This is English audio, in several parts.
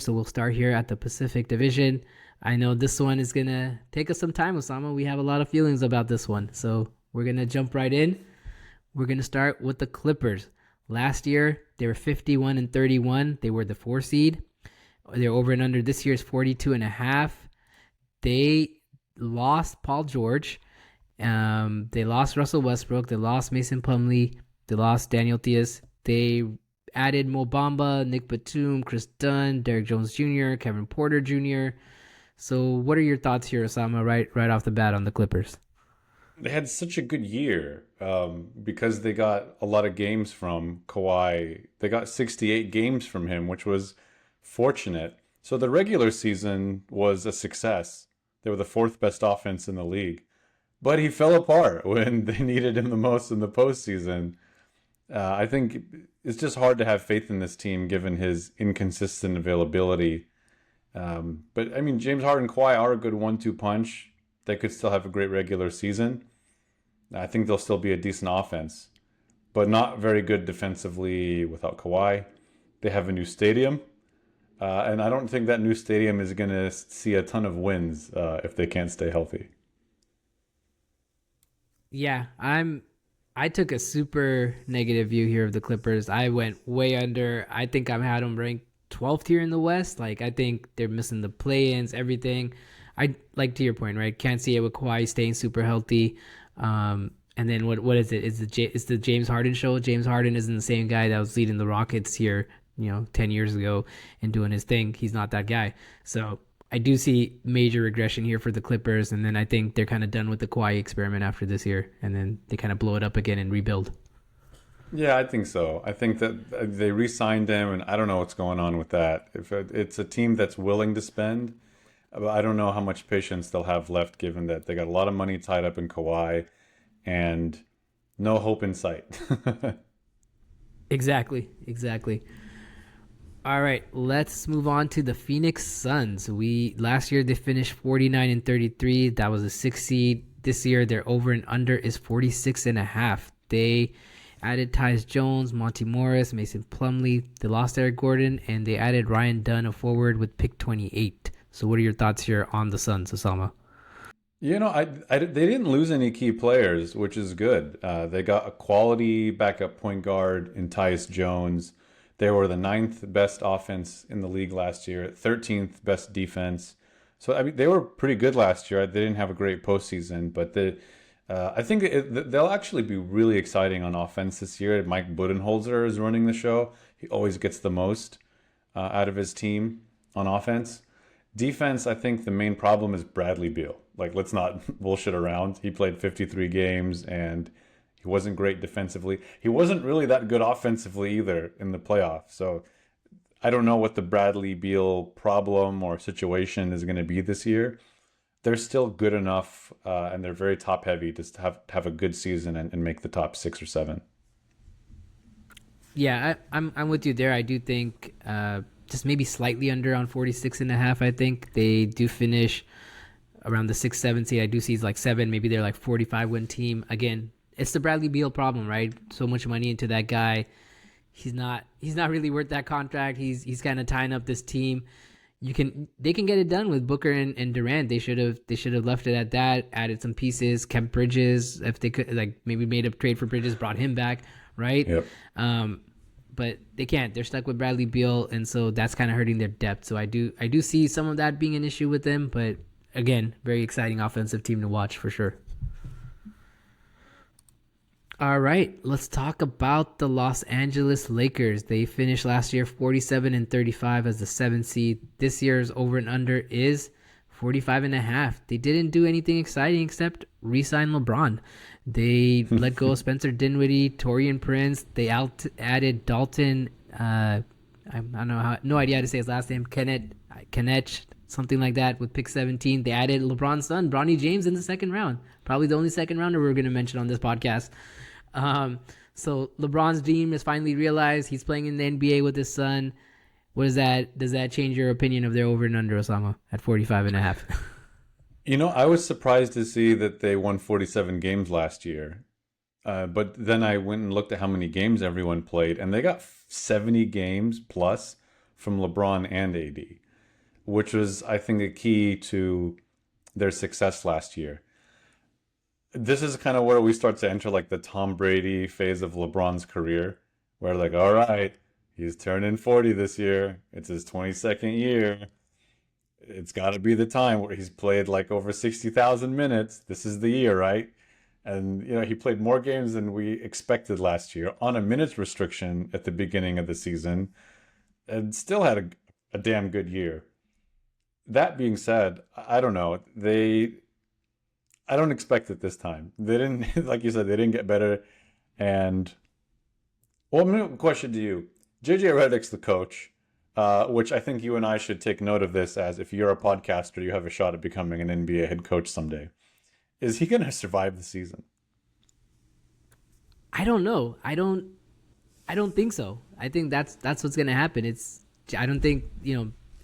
So we'll start here at the Pacific Division. I know this one is gonna take us some time, Osama. We have a lot of feelings about this one, so we're gonna jump right in. We're gonna start with the Clippers. Last year they were 51 and 31. They were the 4 seed. They're over and under this year's 42 and a half. They lost Paul George. They lost Russell Westbrook. They lost Mason Plumlee. They lost Daniel Theus. They added Mo Bamba, Nick Batum, Chris Dunn, Derrick Jones Jr., Kevin Porter Jr. So, what are your thoughts here, Osama? Right off the bat on the Clippers. They had such a good year because they got a lot of games from Kawhi. They got 68 games from him, which was fortunate. So the regular season was a success. They were the fourth best offense in the league. But he fell apart when they needed him the most in the postseason. I think it's just hard to have faith in this team given his inconsistent availability. But I mean, James Harden and Kawhi are a good 1-2 punch. They could still have a great regular season. I think they'll still be a decent offense, but not very good defensively without Kawhi. They have a new stadium, and I don't think that new stadium is going to see a ton of wins if they can't stay healthy. Yeah, I took a super negative view here of the Clippers. I went way under. I think I've had them ranked 12th here in the West. Like, I think they're missing the play-ins, everything. I like, to your point, right? Can't see it with Kawhi staying super healthy. And then what is it? It's the James Harden show. James Harden isn't the same guy that was leading the Rockets here, 10 years ago and doing his thing. He's not that guy. So I do see major regression here for the Clippers, and then I think they're kind of done with the Kawhi experiment after this year, and then they kind of blow it up again and rebuild. Yeah, I think so. I think that they re-signed him, and I don't know what's going on with that. If it's a team that's willing to spend, but I don't know how much patience they'll have left, given that they got a lot of money tied up in Kawhi and no hope in sight. Exactly. All right, let's move on to the Phoenix Suns. We last year they finished 49 and 33. That was a 6 seed. This year their over and under is 46 and a half. They added Tyus Jones, Monty Morris, Mason Plumlee. They lost Eric Gordon, and they added Ryan Dunn, a forward, with pick 28. So what are your thoughts here on the Suns, Osama? They didn't lose any key players, which is good. They got a quality backup point guard in Tyus Jones. They were the ninth best offense in the league last year, 13th best defense. So I mean, they were pretty good last year. They didn't have a great postseason, but I think they'll actually be really exciting on offense this year. Mike Budenholzer is running the show. He always gets the most out of his team on offense. Defense, I think the main problem is Bradley Beal. Like, let's not bullshit around. He played 53 games and he wasn't great defensively. He wasn't really that good offensively either in the playoffs. So I don't know what the Bradley Beal problem or situation is going to be this year. They're still good enough, and they're very top heavy to have a good season and make the top 6 or 7. Yeah, I'm with you there. I do think just maybe slightly under on 46 and a half. I think they do finish around the 6-7 seed. I do see it's like 7. Maybe they're like 45-win team. Again, it's the Bradley Beal problem, right? So much money into that guy. He's not really worth that contract. He's kind of tying up this team. They can get it done with Booker and Durant. They should have left it at that. Added some pieces, kept Bridges if they could, like maybe made a trade for Bridges, brought him back, right? Yep. But they can't. They're stuck with Bradley Beal, and so that's kind of hurting their depth. So I do see some of that being an issue with them. But again, very exciting offensive team to watch for sure. All right, let's talk about the Los Angeles Lakers. They finished last year 47 and 35 as the 7th seed. This year's over and under is 45 and a half. They didn't do anything exciting except re-sign LeBron. They let go of Spencer Dinwiddie, Torian Prince. They added Dalton. I don't know no idea how to say his last name. Kenneth, something like that, with pick 17. They added LeBron's son, Bronny James, in the second round. Probably the only second rounder we're going to mention on this podcast. So LeBron's dream is finally realized. He's playing in the NBA with his son. What is that? Does that change your opinion of their over and under, Osama, at 45 and a half? I was surprised to see that they won 47 games last year. But then I went and looked at how many games everyone played, and they got 70 games plus from LeBron and AD, which was, I think, a key to their success last year. This is kind of where we start to enter like the Tom Brady phase of LeBron's career, where like, all right, he's turning 40 this year. It's his 22nd year. It's got to be the time where he's played like over 60,000 minutes. This is the year, right? And he played more games than we expected last year on a minutes restriction at the beginning of the season, and still had a damn good year. That being said, I don't know. I don't expect it this time. They didn't, like you said, they didn't get better. And well, question to you: JJ Redick's the coach, which I think you and I should take note of this as if you're a podcaster, you have a shot at becoming an NBA head coach someday. Is he going to survive the season? I don't know. I don't think so. I think that's what's gonna happen. I don't think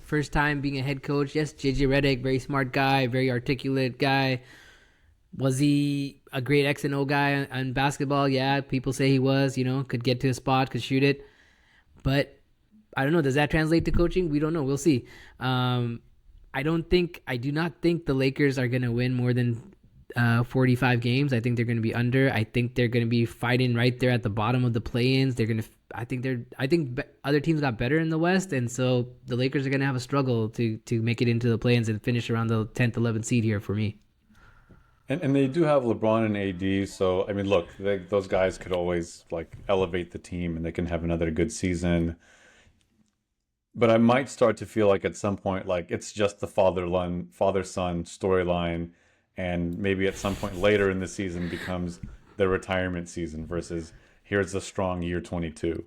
first time being a head coach. Yes, JJ Redick, very smart guy, very articulate guy. Was he a great X and O guy on basketball? Yeah, people say he was. Could get to a spot, could shoot it, but I don't know. Does that translate to coaching? We don't know. We'll see. I do not think the Lakers are gonna win more than 45 games. I think they're going to be under. I think they're going to be fighting right there at the bottom of the play-ins. I think other teams got better in the West, and so the Lakers are going to have a struggle to make it into the play-ins and finish around the 10th, 11th seed here for me. And they do have LeBron and AD, so I mean, look, those guys could always like elevate the team, and they can have another good season. But I might start to feel like at some point, like it's just the father-son storyline, and maybe at some point later in the season becomes the retirement season versus here's a strong year 22.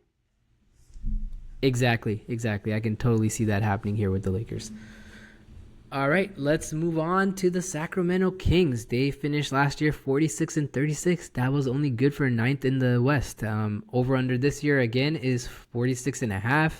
Exactly. I can totally see that happening here with the Lakers. All right, let's move on to the Sacramento Kings. They finished last year 46-36. That was only good for ninth in the West. Over under this year again is 46.5.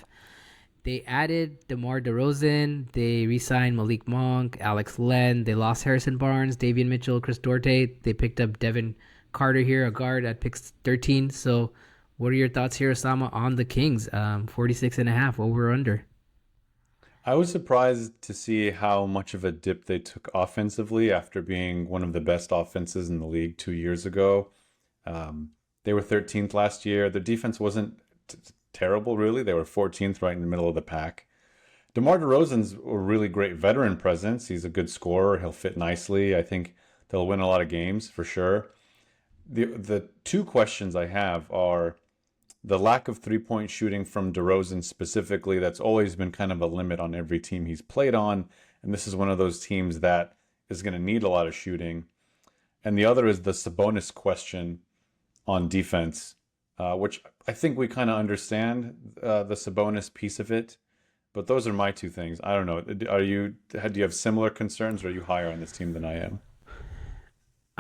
They added DeMar DeRozan. They re-signed Malik Monk, Alex Len. They lost Harrison Barnes, Davion Mitchell, Chris Duarte. They picked up Devin Carter here, a guard at pick 13. So what are your thoughts here, Osama, on the Kings? 46.5, over or under? I was surprised to see how much of a dip they took offensively after being one of the best offenses in the league 2 years ago. They were 13th last year. Their defense wasn't terrible, really. They were 14th, right in the middle of the pack. DeMar DeRozan's a really great veteran presence. He's a good scorer. He'll fit nicely. I think they'll win a lot of games for sure. The two questions I have are the lack of three-point shooting from DeRozan specifically. That's always been kind of a limit on every team he's played on, and this is one of those teams that is going to need a lot of shooting. And the other is the Sabonis question on defense, which I think we kind of understand the Sabonis piece of it. But those are my two things. I don't know. Do you have similar concerns, or are you higher on this team than I am?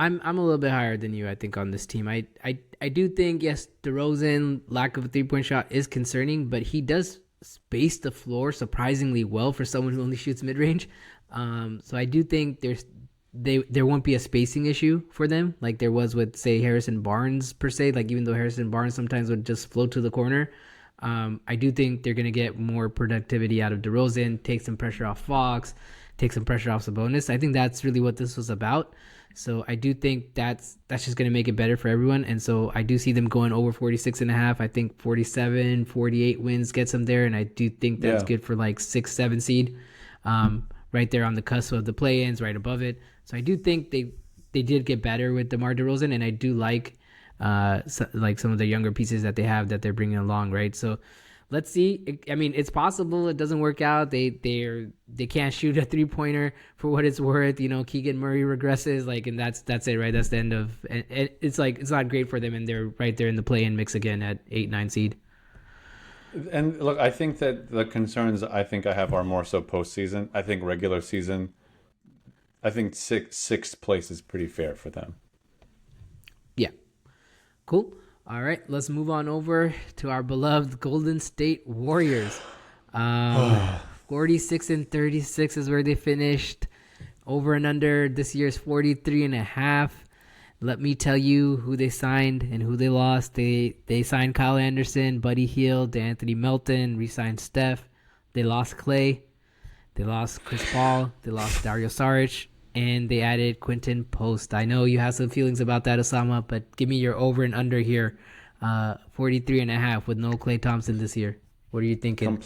I'm a little bit higher than you, I think, on this team. I do think, yes, DeRozan, lack of a three-point shot is concerning, but he does space the floor surprisingly well for someone who only shoots mid-range. So I do think there won't be a spacing issue for them like there was with, say, Harrison Barnes per se. Like, even though Harrison Barnes sometimes would just float to the corner, I do think they're going to get more productivity out of DeRozan, take some pressure off Fox, take some pressure off Sabonis. I think that's really what this was about. So I do think that's just going to make it better for everyone. And so I do see them going over 46.5. I think 47, 48 wins gets them there. And I do think that's good for like 6, 7 seed, right there on the cusp of the play-ins, right above it. So I do think they did get better with DeMar DeRozan. And I do like some of the younger pieces that they have that they're bringing along, right? So let's see. I mean, it's possible it doesn't work out. They can't shoot a 3-pointer for what it's worth. Keegan Murray regresses, and that's it, right? That's the end of. And it's not great for them, and they're right there in the play-in mix again at 8, 9 seed. And look, I think that the concerns I have are more so postseason. I think regular season, I think sixth place is pretty fair for them. Yeah, cool. All right, let's move on over to our beloved Golden State Warriors. 46-36 is where they finished. Over and under this year's 43.5. Let me tell you who they signed and who they lost. They signed Kyle Anderson, Buddy Hield, Anthony Melton, re-signed Steph, They lost Clay, they lost Chris Paul, they lost Dario Saric, and they added Quinton Post. I know you have some feelings about that, Osama, but give me your over and under here. 43 and a half with no Clay Thompson this year. What are you thinking?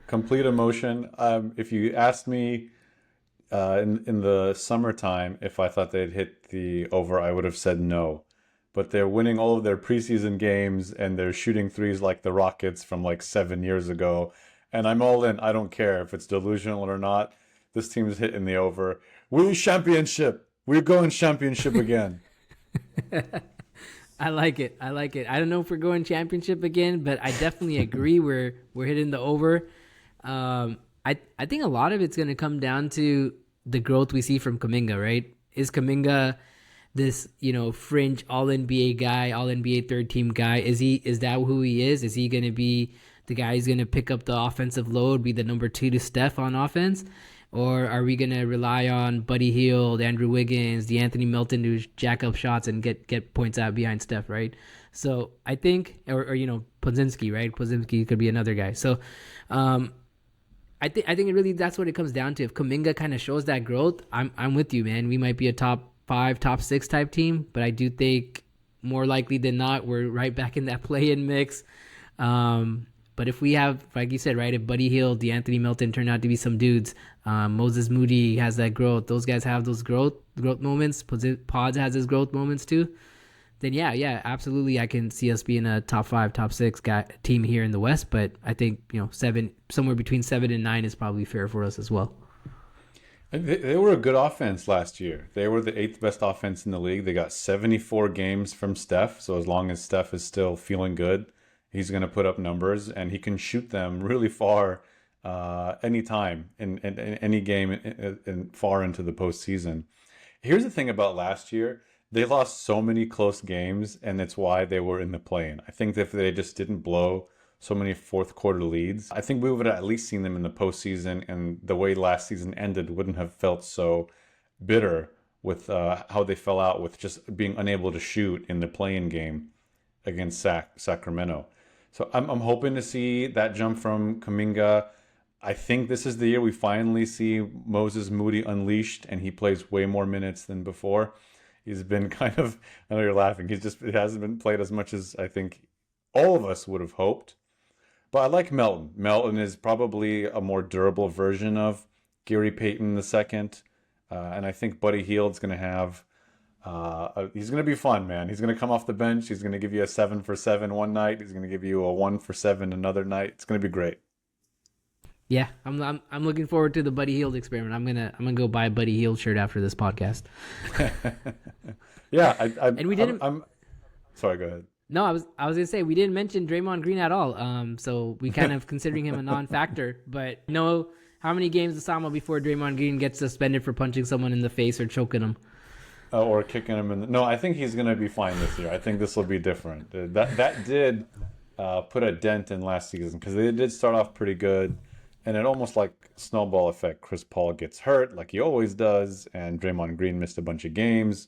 Complete emotion. If you asked me in the summertime if I thought they'd hit the over, I would have said no. But they're winning all of their preseason games and they're shooting threes like the Rockets from like 7 years ago. And I'm all in. I don't care if it's delusional or not. This team's hitting the over. We championship. We're going championship again. I like it. I like it. I don't know if we're going championship again, but I definitely agree. We're hitting the over. I think a lot of it's going to come down to the growth we see from Kuminga, right? Is Kuminga this, fringe all NBA guy, all NBA third team guy? Is that who he is? Is he going to be the guy who's going to pick up the offensive load, be the number 2 to Steph on offense? Or are we going to rely on Buddy Hield, Andrew Wiggins, Anthony Melton to jack up shots and get points out behind Steph, right? So I think, or Pozinski, right? Pozinski could be another guy. So I think it really, that's what it comes down to. If Kuminga kind of shows that growth, I'm with you, man. We might be a top 5, top 6 type team, but I do think more likely than not we're right back in that play-in mix. But if we have, like you said, right, if Buddy Hield, Anthony Melton turn out to be some dudes, Moses Moody has that growth, those guys have those growth moments, Pods has his growth moments too, then yeah, absolutely, I can see us being a top 5, top 6 team here in the West. But I think, 7, somewhere between 7 and 9 is probably fair for us as well. They were a good offense last year. They were the 8th best offense in the league. They got 74 games from Steph. So as long as Steph is still feeling good, he's going to put up numbers, and he can shoot them really far anytime in any game and far into the postseason. Here's the thing about last year. They lost so many close games, and it's why they were in the play-in. I think that if they just didn't blow so many fourth quarter leads, I think we would have at least seen them in the postseason, and the way last season ended wouldn't have felt so bitter with how they fell out with just being unable to shoot in the play-in game against Sacramento. So I'm hoping to see that jump from Kuminga. I think this is the year we finally see Moses Moody unleashed, and he plays way more minutes than before. He's been kind of, I know you're laughing, it hasn't been played as much as I think all of us would have hoped. But I like Melton. Melton is probably a more durable version of Gary Payton II. And I think Buddy Hield's going to have, he's going to be fun, man. He's going to come off the bench. He's going to give you a 7 for 7 one night. He's going to give you a 1 for 7 another night. It's going to be great. Yeah, I'm looking forward to the Buddy Hield experiment. I'm gonna go buy a Buddy Hield shirt after this podcast. Yeah, and we didn't. I'm sorry. Go ahead. No, I was gonna say we didn't mention Draymond Green at all. So we kind of considering him a non-factor. But how many games Osama before Draymond Green gets suspended for punching someone in the face or choking him? Or kicking him in the... No, I think he's going to be fine this year. I think this will be different. That did put a dent in last season because they did start off pretty good. And it almost like snowball effect. Chris Paul gets hurt like he always does. And Draymond Green missed a bunch of games.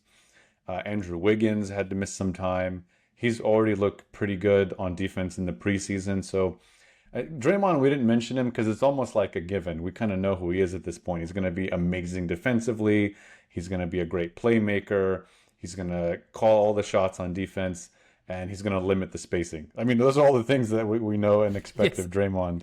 Andrew Wiggins had to miss some time. He's already looked pretty good on defense in the preseason. So Draymond, we didn't mention him because it's almost like a given. We kind of know who he is at this point. He's going to be amazing defensively. He's going to be a great playmaker. He's going to call all the shots on defense. And he's going to limit the spacing. I mean, those are all the things that we know and expect of Draymond.